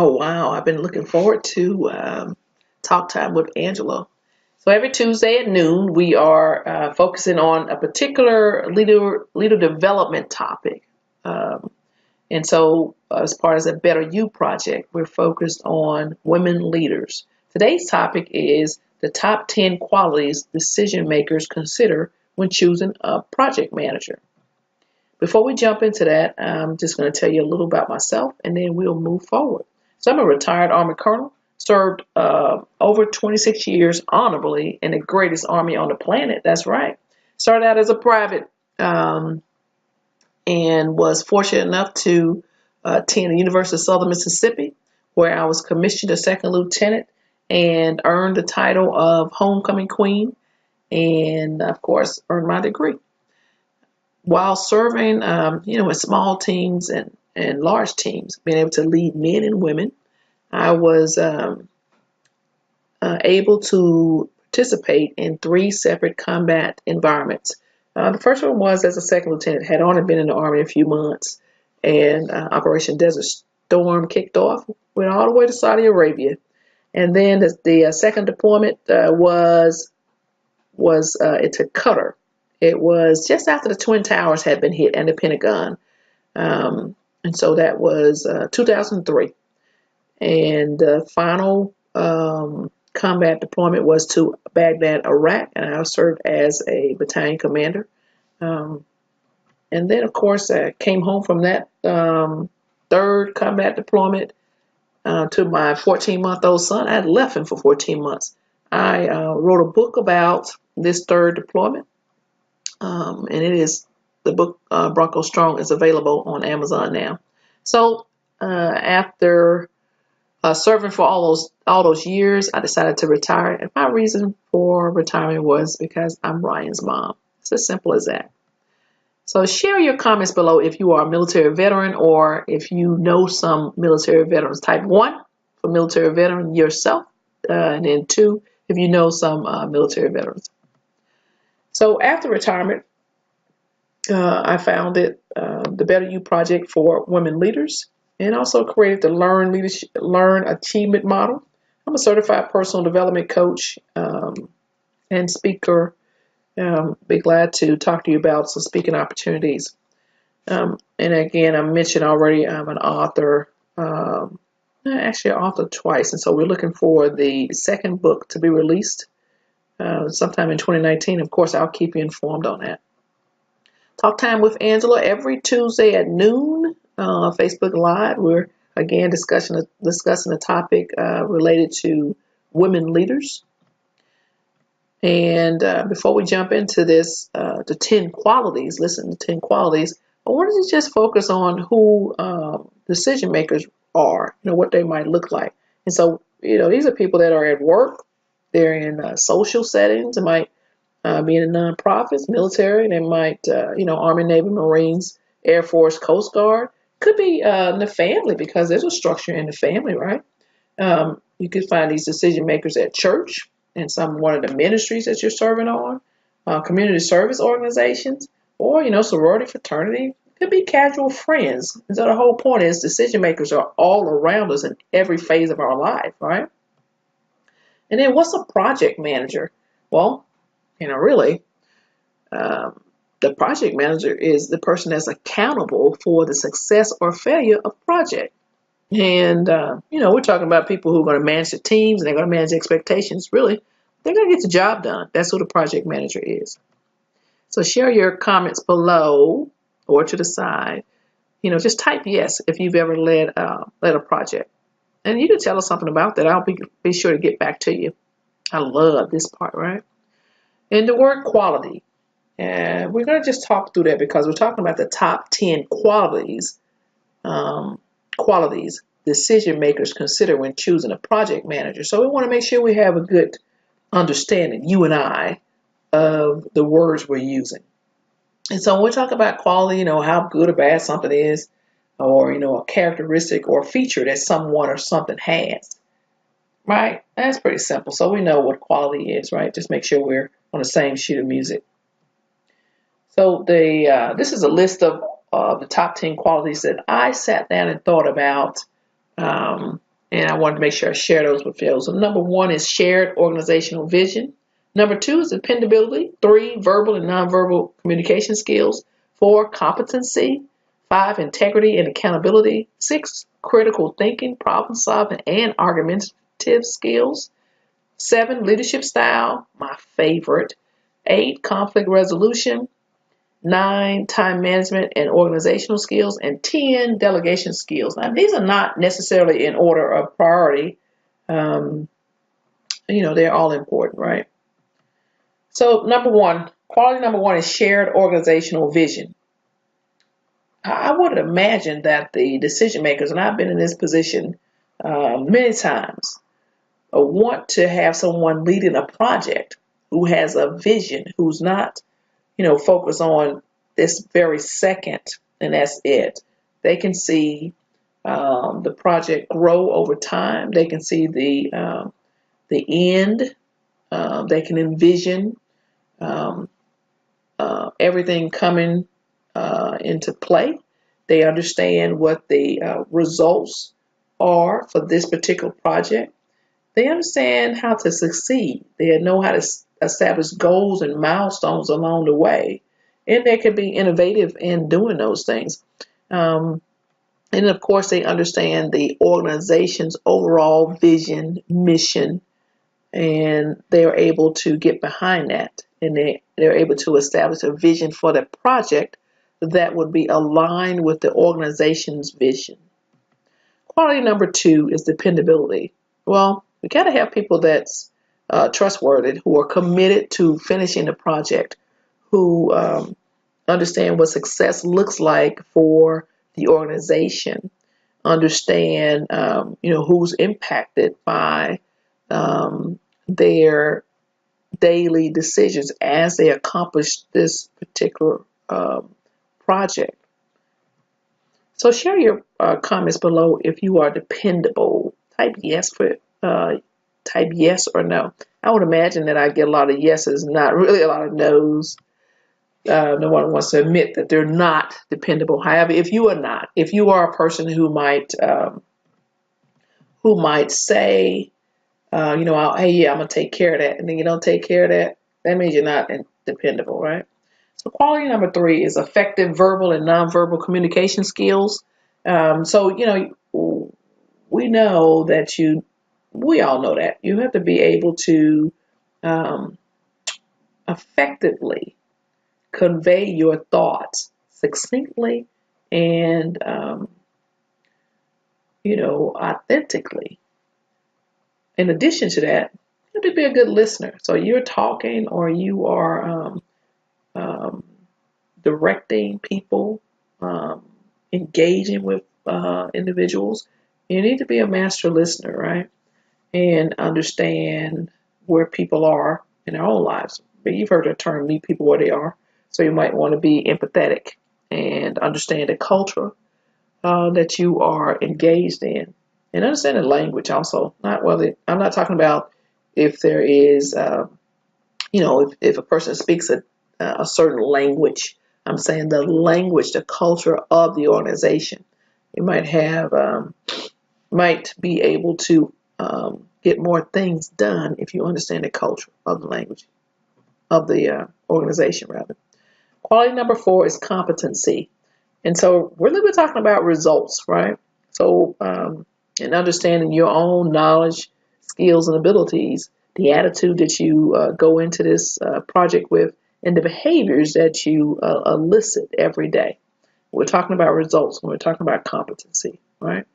Oh, wow. I've been looking forward to Talk Time with Angela. So every Tuesday at noon, we are focusing on a particular leader development topic. Um, and so, as part of the Better You project, we're focused on women leaders. Today's topic is the top 10 qualities decision makers consider when choosing a project manager. Before we jump into that, I'm just going to tell you a little about myself and then we'll move forward. So, I'm a retired Army colonel, served over 26 years honorably in the greatest Army on the planet. That's right. Started out as a private um, and was fortunate enough to attend the University of Southern Mississippi, where I was commissioned a second lieutenant and earned the title of Homecoming Queen and, of course, earned my degree while serving, in small teams and large teams, being able to lead men and women. I was able to participate in three separate combat environments. The first one was as a second lieutenant, had only been in the Army a few months, and Operation Desert Storm kicked off, went all the way to Saudi Arabia. And then the second deployment was into Qatar. It was just after the Twin Towers had been hit and the Pentagon. And so that was 2003. And the final combat deployment was to Baghdad, Iraq, and I served as a battalion commander. Um, and then, of course, I came home from that third combat deployment to my 14-month-old son. I had left him for 14 months. I wrote a book about this third deployment, and it is the book Bronco Strong is available on Amazon now. So after serving for all those years, I decided to retire, and my reason for retirement was because I'm Ryan's mom. It's as simple as that. So share your comments below if you are a military veteran or if you know some military veterans. Type 1 for military veteran yourself, and then 2 if you know some military veterans. So after retirement, I founded the Better You Project for women leaders and also created the Learn Achievement Model. I'm a certified personal development coach and speaker. Be glad to talk to you about some speaking opportunities. And again, I mentioned already I'm an author, actually an author twice. And so we're looking for the second book to be released sometime in 2019. Of course, I'll keep you informed on that. Talk Time with Angela every Tuesday at noon, Facebook Live. We're again discussing a topic related to women leaders. And before we jump into this, the 10 qualities, listen to 10 qualities, I wanted to just focus on who decision makers are, what they might look like. And so, these are people that are at work, they're in social settings, they might be in nonprofits, military, they might, Army, Navy, Marines, Air Force, Coast Guard. Could be in the family because there's a structure in the family, right? You could find these decision makers at church and one of the ministries that you're serving on, community service organizations, or sorority, fraternity. Could be casual friends. And so the whole point is decision makers are all around us in every phase of our life, right? And then what's a project manager? Well, really, the project manager is the person that's accountable for the success or failure of project. And, we're talking about people who are going to manage the teams and they're going to manage expectations. Really, they're going to get the job done. That's who the project manager is. So share your comments below or to the side. Just type yes if you've ever led a project. And you can tell us something about that. I'll be sure to get back to you. I love this part, right? And the word quality. And we're going to just talk through that because we're talking about the top 10 qualities decision makers consider when choosing a project manager. So we want to make sure we have a good understanding, you and I, of the words we're using. And so when we talk about quality, how good or bad something is, or, a characteristic or feature that someone or something has, right? That's pretty simple. So we know what quality is, right? Just make sure we're on the same sheet of music. So this is a list of the top 10 qualities that I sat down and thought about And I wanted to make sure I share those with you. So number 1 is shared organizational vision. Number 2 is dependability. 3, verbal and nonverbal communication skills. 4, competency. 5, integrity and accountability. 6, critical thinking, problem solving, and argumentative skills. 7, leadership style, my favorite. 8, conflict resolution. 9, time management and organizational skills. And 10, delegation skills. Now, these are not necessarily in order of priority. They're all important, right? So quality number one is shared organizational vision. I would imagine that the decision makers, and I've been in this position many times, want to have someone leading a project who has a vision, who's not, focused on this very second, and that's it. They can see the project grow over time. They can see the end. They can envision everything coming into play. They understand what the results are for this particular project. They understand how to succeed. They know how to establish goals and milestones along the way. And they can be innovative in doing those things. And of course, they understand the organization's overall vision, mission, and they're able to get behind that. And they're able to establish a vision for the project that would be aligned with the organization's vision. Quality number 2 is dependability. Well, we got to have people that's trustworthy, who are committed to finishing the project, who understand what success looks like for the organization, understand who's impacted by their daily decisions as they accomplish this particular project. So share your comments below if you are dependable. Type yes or no. I would imagine that I get a lot of yeses, not really a lot of no's. No one wants to admit that they're not dependable. However, if you are a person who might say, hey, yeah, I'm gonna take care of that, and then you don't take care of that, that means you're not dependable, right? So quality number 3 is effective verbal and nonverbal communication skills. We know that we all know that you have to be able to effectively convey your thoughts succinctly and authentically. In addition to that, you have to be a good listener. So you're talking or you are directing people, engaging with individuals. You need to be a master listener, right? And understand where people are in their own lives. But you've heard the term meet people where they are. So you might want to be empathetic and understand the culture that you are engaged in. And understand the language also. I'm not talking about if there is, if a person speaks a certain language. I'm saying the language, the culture of the organization. You might be able to get more things done if you understand the culture of the language of the organization, rather. Quality number 4 is competency. And so really we're talking about results, right? So in understanding your own knowledge, skills, and abilities, the attitude that you go into this project with, and the behaviors that you elicit every day. We're talking about results when we're talking about competency, right?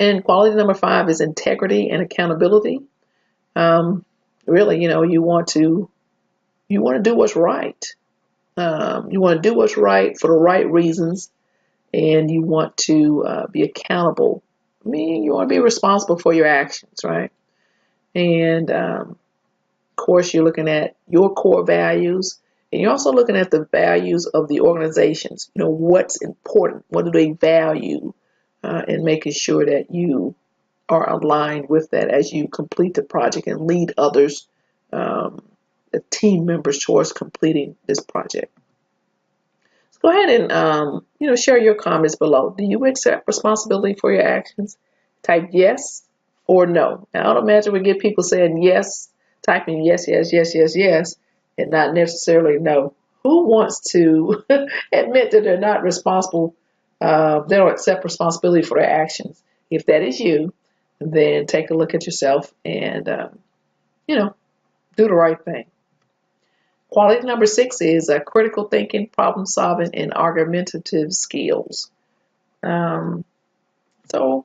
And quality number 5 is integrity and accountability. Really, you want to do what's right. You want to do what's right for the right reasons, and you want to be accountable. I mean, you want to be responsible for your actions, right? And of course, you're looking at your core values, and you're also looking at the values of the organizations. What's important, what do they value, and making sure that you are aligned with that as you complete the project and lead others, the team members, towards completing this project. So go ahead and share your comments below. Do you accept responsibility for your actions? type yes or no. Now, I don't imagine we get people saying yes, typing yes, yes, yes, yes, yes, and not necessarily no. Who wants to admit that they're not responsible? They don't accept responsibility for their actions. If that is you, then take a look at yourself and, you know, do the right thing. Quality number 6 is critical thinking, problem solving, and argumentative skills. Um, so,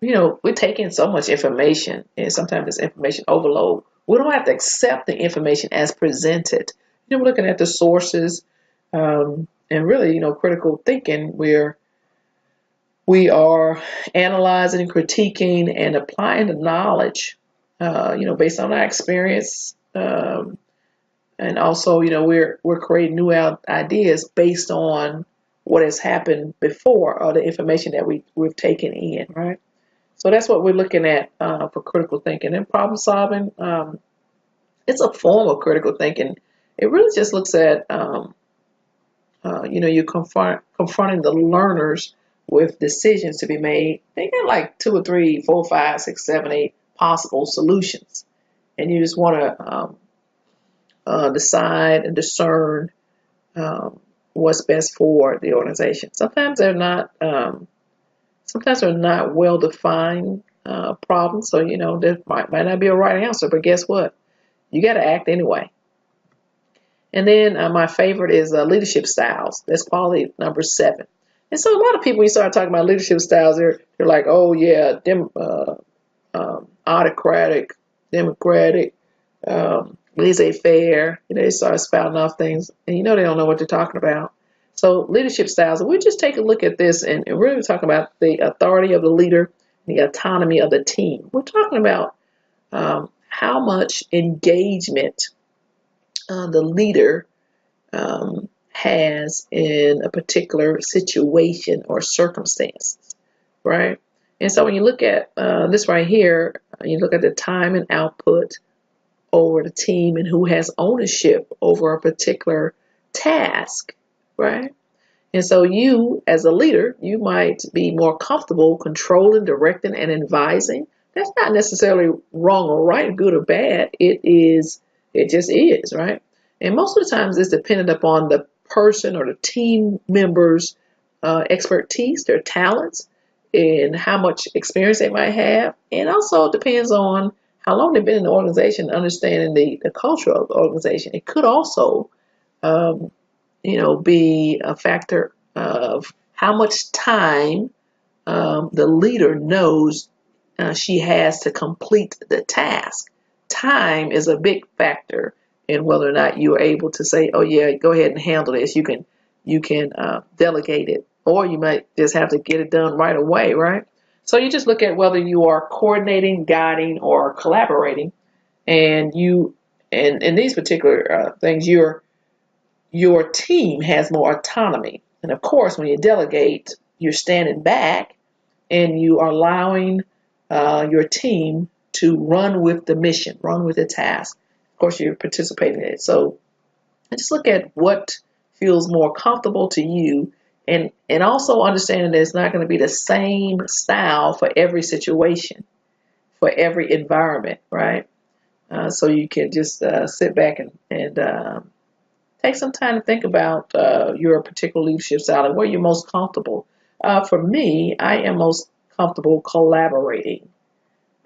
we take in so much information, and sometimes it's information overload. We don't have to accept the information as presented. We're looking at the sources, and really, critical thinking, where we are analyzing, critiquing, and applying the knowledge, based on our experience. And also, we're creating new ideas based on what has happened before or the information that we've taken in, right? So that's what we're looking at for critical thinking. And problem solving, it's a form of critical thinking. It really just looks at, you're confronting the learners with decisions to be made. They got like 2 or 3, 4, 5, 6, 7, 8 possible solutions. And you just want to decide and discern what's best for the organization. Sometimes they're not well defined problems, so there might not be a right answer. But guess what? You got to act anyway. And then my favorite is leadership styles. That's quality number 7. And so a lot of people, when you start talking about leadership styles, they're like, oh yeah, autocratic, democratic, laissez-faire. They start spouting off things, and they don't know what they're talking about. So leadership styles, we'll just take a look at this, and we're really talking about the authority of the leader, the autonomy of the team. We're talking about how much engagement the leader has in a particular situation or circumstance, right? And so when you look at this right here, you look at the time and output over the team and who has ownership over a particular task, right? And so you, as a leader, you might be more comfortable controlling, directing, and advising. That's not necessarily wrong or right, good or bad. It just is, right? And most of the times it's dependent upon the person or the team member's expertise, their talents, and how much experience they might have. And also it depends on how long they've been in the organization, understanding the culture of the organization. It could also, be a factor of how much time the leader knows she has to complete the task. Time is a big factor in whether or not you are able to say, oh yeah, go ahead and handle this. You can delegate it, or you might just have to get it done right away, right? So you just look at whether you are coordinating, guiding, or collaborating, and in these particular things, your team has more autonomy. And of course, when you delegate, you're standing back and you are allowing your team to run with the mission, run with the task. Of course, you're participating in it. So just look at what feels more comfortable to you, and also understanding that it's not going to be the same style for every situation, for every environment, right? So you can just sit back and take some time to think about your particular leadership style and where you're most comfortable. For me, I am most comfortable collaborating.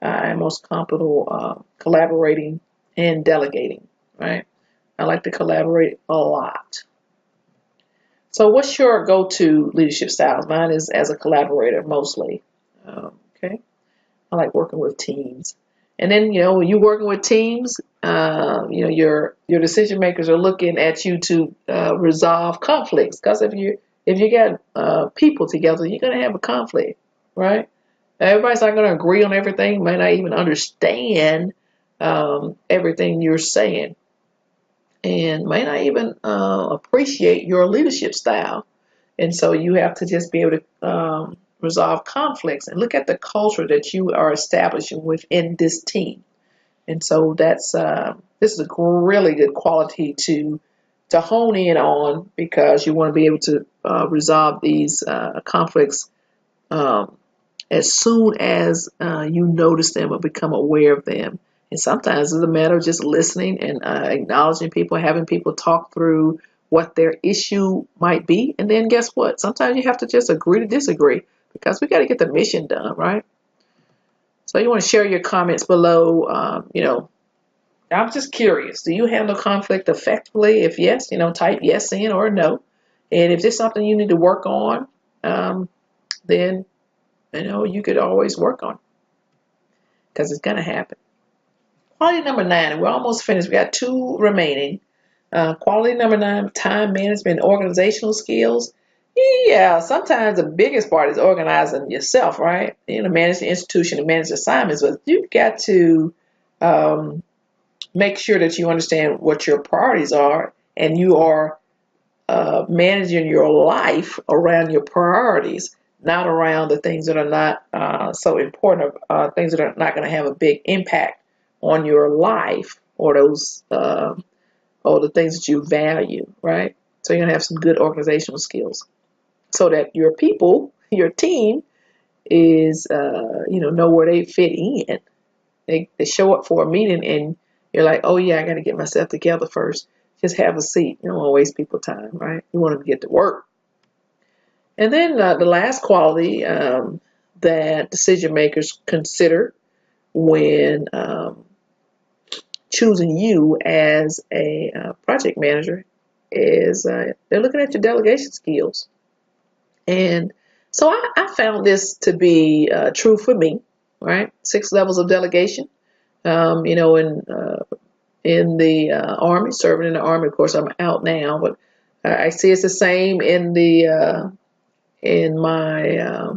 I'm most comfortable collaborating and delegating, right? I like to collaborate a lot. So what's your go-to leadership styles? Mine is as a collaborator mostly. Okay. I like working with teams. And then, when you're working with teams, your decision makers are looking at you to resolve conflicts. Because if you got people together, you're going to have a conflict, right? Everybody's not going to agree on everything, may not even understand everything you're saying, and may not even appreciate your leadership style. And so you have to just be able to resolve conflicts and look at the culture that you are establishing within this team. And so this is a really good quality to hone in on, because you want to be able to resolve these conflicts as soon as you notice them or become aware of them. And sometimes it's a matter of just listening and acknowledging people, having people talk through what their issue might be. And then guess what? Sometimes you have to just agree to disagree because we got to get the mission done, right? So you want to share your comments below. I'm just curious. Do you handle conflict effectively? If yes, type yes in or no. And if there's something you need to work on, then, you could always work on it because it's going to happen. Quality number 9. We're almost finished. We got 2 remaining. Quality number 9, time management, organizational skills. Yeah, sometimes the biggest part is organizing yourself, right? Manage the institution and manage assignments, but you've got to make sure that you understand what your priorities are and you are managing your life around your priorities, not around the things that are not so important, things that are not going to have a big impact on your life or those or the things that you value, right? So you're going to have some good organizational skills so that your people, your team is, know where they fit in. They show up for a meeting and you're like, oh yeah, I got to get myself together first. Just have a seat. You don't want to waste people's time, right? You want them to get to work. And then the last quality that decision makers consider when choosing you as a project manager is they're looking at your delegation skills. And so I found this to be true for me, right? 6 levels of delegation. In the Army, serving in the Army. Of course, I'm out now, but I see it's the same in my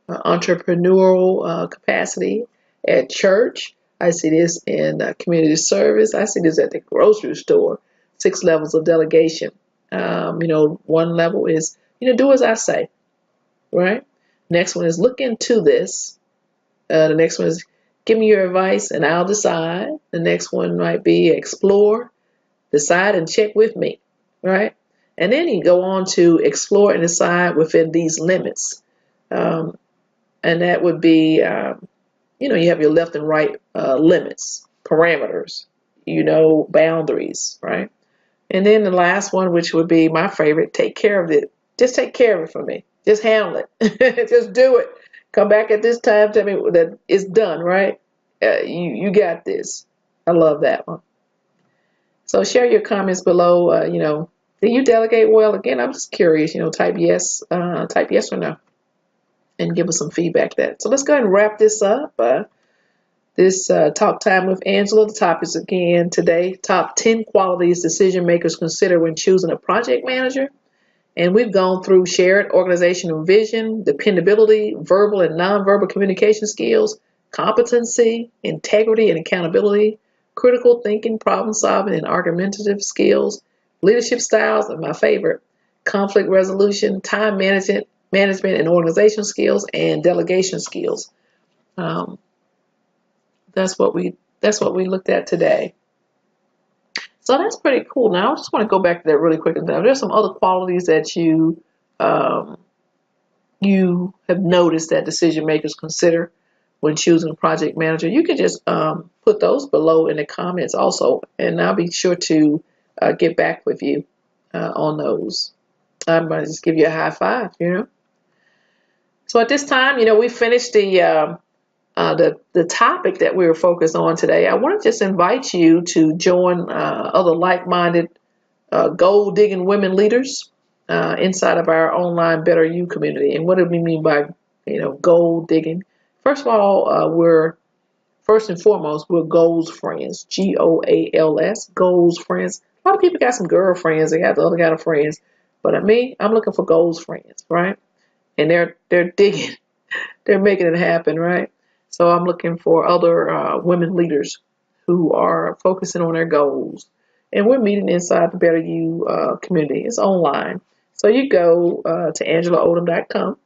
entrepreneurial capacity at church. I see this in community service. I see this at the grocery store. 6 levels of delegation. One level is, do as I say, right? Next one is look into this. The next one is give me your advice and I'll decide. The next one might be explore, decide, and check with me, right? And then you go on to explore and decide within these limits. And that would be, you have your left and right limits, parameters, boundaries, right? And then the last one, which would be my favorite, take care of it. Just take care of it for me. Just handle it. Just do it. Come back at this time, tell me that it's done, right? You got this. I love that one. So share your comments below. Do you delegate well? Again, I'm just curious. Type yes or no, and give us some feedback to that. So let's go ahead and wrap this up. This talk time with Angela. The topics again today: top 10 qualities decision makers consider when choosing a project manager. And we've gone through shared organizational vision, dependability, verbal and nonverbal communication skills, competency, integrity and accountability, critical thinking, problem solving, and argumentative skills, leadership styles, and my favorite, conflict resolution, time management, and organizational skills, and delegation skills. That's what we looked at today. So that's pretty cool. Now I just want to go back to that really quick. There's some other qualities that you have noticed that decision makers consider when choosing a project manager. You can just put those below in the comments also, and I'll be sure to get back with you on those. I'm going to just give you a high five, So at this time, we finished the topic that we were focused on today. I want to just invite you to join other like-minded gold-digging women leaders inside of our online Better You community. And what do we mean by, gold digging? First of all, first and foremost, we're goals friends. GOALS, goals friends. A lot of people got some girlfriends. They got the other kind of friends. But me, I'm looking for goals friends, right? And they're digging. They're making it happen, right? So I'm looking for other women leaders who are focusing on their goals. And we're meeting inside the Better You community. It's online. So you go to angelaodom.com,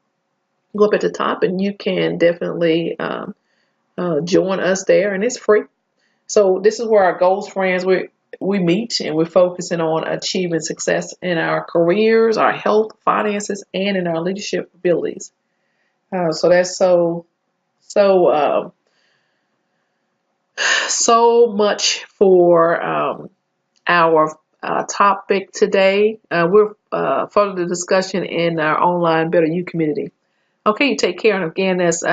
go up at the top, and you can definitely join us there, and it's free. So this is where our goals friends, we meet, and we're focusing on achieving success in our careers, our health, finances, and in our leadership abilities. So that's so much for our topic today. We're further the discussion in our online Better You community. Okay, you take care. And again, that's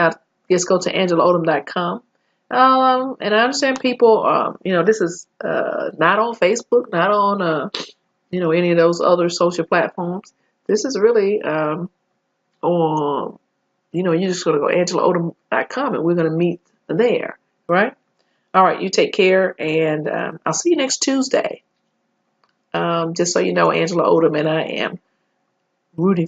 just go to angelaodom.com. And I understand people, this is not on Facebook, not on, any of those other social platforms. This is really on, you're just going to go angelaodom.com and we're going to meet there, right? All right, you take care, and I'll see you next Tuesday. Just so you know, Angela Odom and I am rooting